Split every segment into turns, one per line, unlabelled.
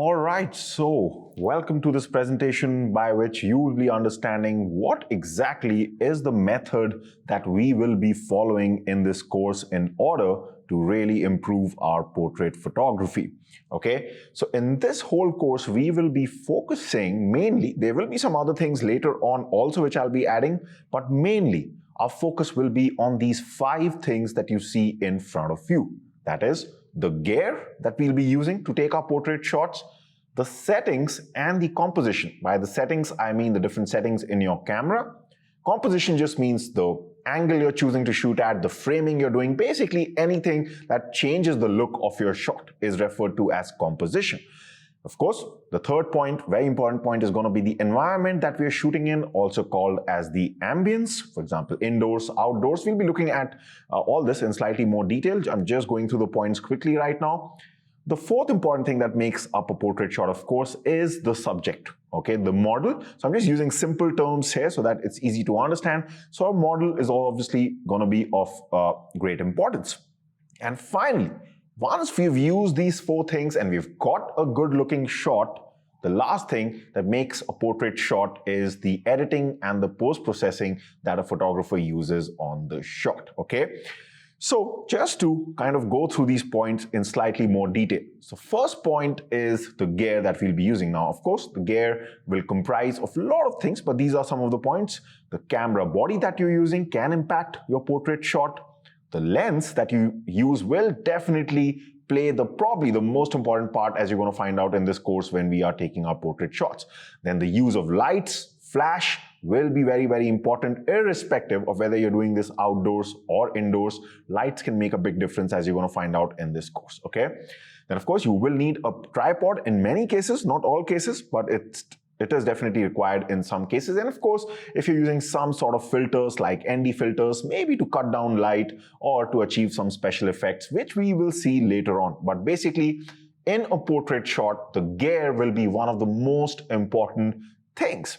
All right, so welcome to this presentation by which you will be understanding what exactly is the method that we will be following in this course in order to really improve our portrait photography. Okay, so in this whole course, we will be focusing mainly, there will be some other things later on also which I'll be adding, but mainly our focus will be on these 5 things that you see in front of you. That is, the gear that we'll be using to take our portrait shots, the settings and the composition. By the settings, I mean the different settings in your camera. Composition just means the angle you're choosing to shoot at, the framing you're doing, basically anything that changes the look of your shot is referred to as composition. Of course, the third point, very important point, is going to be the environment that we're shooting in, also called as the ambience. For example, indoors, outdoors. We'll be looking at all this in slightly more detail. I'm just going through the points quickly right now. The fourth important thing that makes up a portrait shot, of course, is the subject, okay, the model. So I'm just using simple terms here so that it's easy to understand. So our model is obviously going to be of great importance. And finally, once we've used these 4 things and we've got a good looking shot, the last thing that makes a portrait shot is the editing and the post-processing that a photographer uses on the shot, okay? So just to kind of go through these points in slightly more detail. So first point is the gear that we'll be using. Now, of course, the gear will comprise of a lot of things, but these are some of the points. The camera body that you're using can impact your portrait shot. The lens that you use will definitely play probably the most important part, as you're going to find out in this course when we are taking our portrait shots. Then the use of lights, flash will be very, very important, irrespective of whether you're doing this outdoors or indoors. Lights can make a big difference, as you're going to find out in this course, okay? Then, of course, you will need a tripod in many cases, not all cases, but it is definitely required in some cases. And of course, if you're using some sort of filters like ND filters, maybe to cut down light or to achieve some special effects, which we will see later on. But basically, in a portrait shot, the gear will be one of the most important things.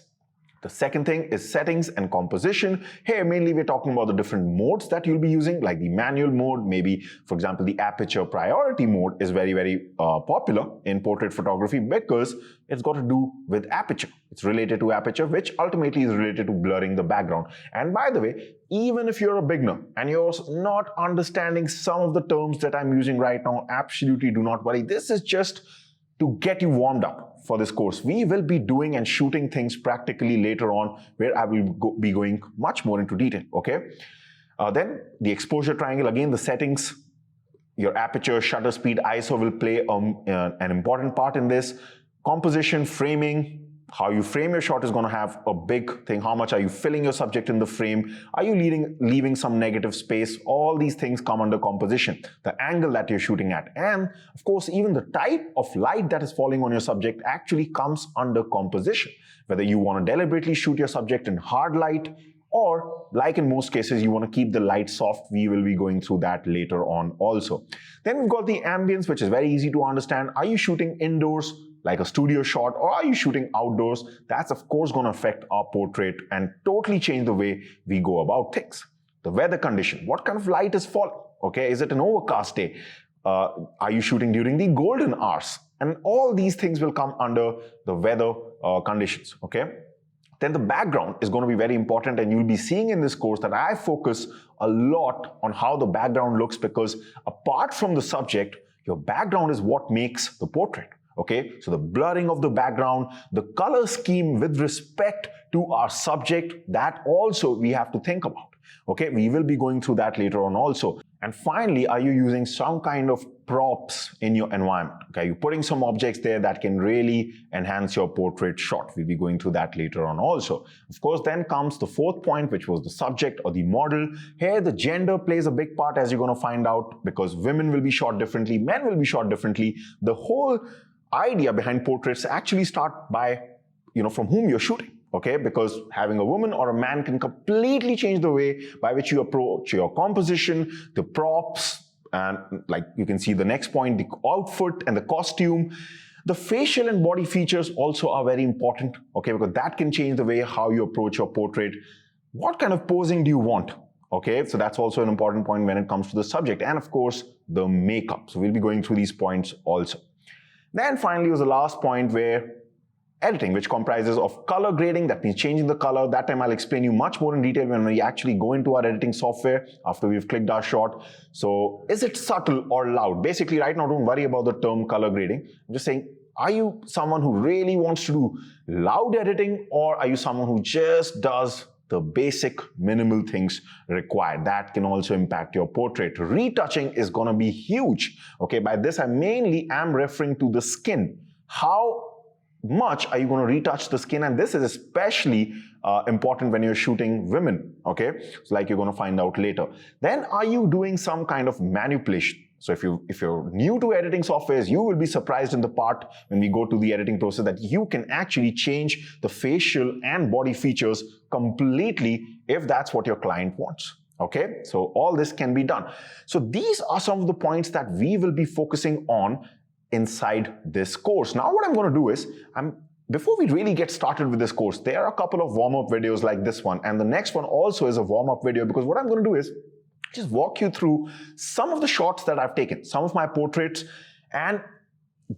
The second thing is settings and composition. Here, mainly we're talking about the different modes that you'll be using, like the manual mode. Maybe, for example, the aperture priority mode is very, very popular in portrait photography because it's got to do with aperture. It's related to aperture, which ultimately is related to blurring the background. And by the way, even if you're a beginner and you're not understanding some of the terms that I'm using right now, absolutely do not worry. This is just to get you warmed up for this course. We will be doing and shooting things practically later on, where I will be going much more into detail, okay? Then the exposure triangle, again, the settings, your aperture, shutter speed, ISO will play an important part in this. Composition, framing, how you frame your shot is going to have a big thing. How much are you filling your subject in the frame? Are you leaving some negative space? All these things come under composition. The angle that you're shooting at. And of course, even the type of light that is falling on your subject actually comes under composition. Whether you want to deliberately shoot your subject in hard light, or like in most cases, you want to keep the light soft. We will be going through that later on also. Then we've got the ambience, which is very easy to understand. Are you shooting indoors, like a studio shot, or are you shooting outdoors? That's of course going to affect our portrait and totally change the way we go about things. The weather condition, what kind of light is falling? Okay, is it an overcast day? Are you shooting during the golden hours? And all these things will come under the weather conditions, okay? Then the background is going to be very important, and you'll be seeing in this course that I focus a lot on how the background looks, because apart from the subject, your background is what makes the portrait. Okay, so the blurring of the background, the color scheme with respect to our subject, that also we have to think about. Okay, we will be going through that later on also. And finally, are you using some kind of props in your environment? Okay, you're putting some objects there that can really enhance your portrait shot. We'll be going through that later on also. Of course, then comes the fourth point, which was the subject or the model. Here, the gender plays a big part, as you're going to find out, because women will be shot differently, men will be shot differently. The whole idea behind portraits actually start by, from whom you're shooting. Okay, because having a woman or a man can completely change the way by which you approach your composition, the props, and like you can see the next point, the outfit and the costume. The facial and body features also are very important, okay, because that can change the way how you approach your portrait. What kind of posing do you want? Okay, so that's also an important point when it comes to the subject. And of course, the makeup. So we'll be going through these points also. Then finally was the last point where editing, which comprises of color grading, that means changing the color. That time I'll explain you much more in detail when we actually go into our editing software after we've clicked our shot. So is it subtle or loud? Basically right now don't worry about the term color grading. I'm just saying, are you someone who really wants to do loud editing, or are you someone who just does the basic minimal things required? That can also impact your portrait. Retouching is going to be huge. Okay, by this I mainly am referring to the skin. How much are you going to retouch the skin? And this is especially important when you're shooting women, okay? So like you're going to find out later. Then are you doing some kind of manipulation? So if you're new to editing softwares, you will be surprised in the part when we go to the editing process that you can actually change the facial and body features completely if that's what your client wants. Okay, so all this can be done. So these are some of the points that we will be focusing on inside this course. Now what I'm going to do is, before we really get started with this course, there are a couple of warm-up videos like this one, and the next one also is a warm-up video, because what I'm going to do is just walk you through some of the shots that I've taken, some of my portraits, and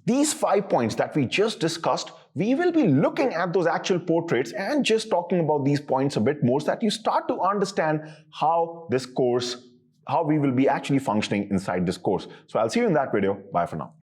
these 5 points that we just discussed, we will be looking at those actual portraits and just talking about these points a bit more so that you start to understand how this course, how we will be actually functioning inside this course. So I'll see you in that video. Bye for now.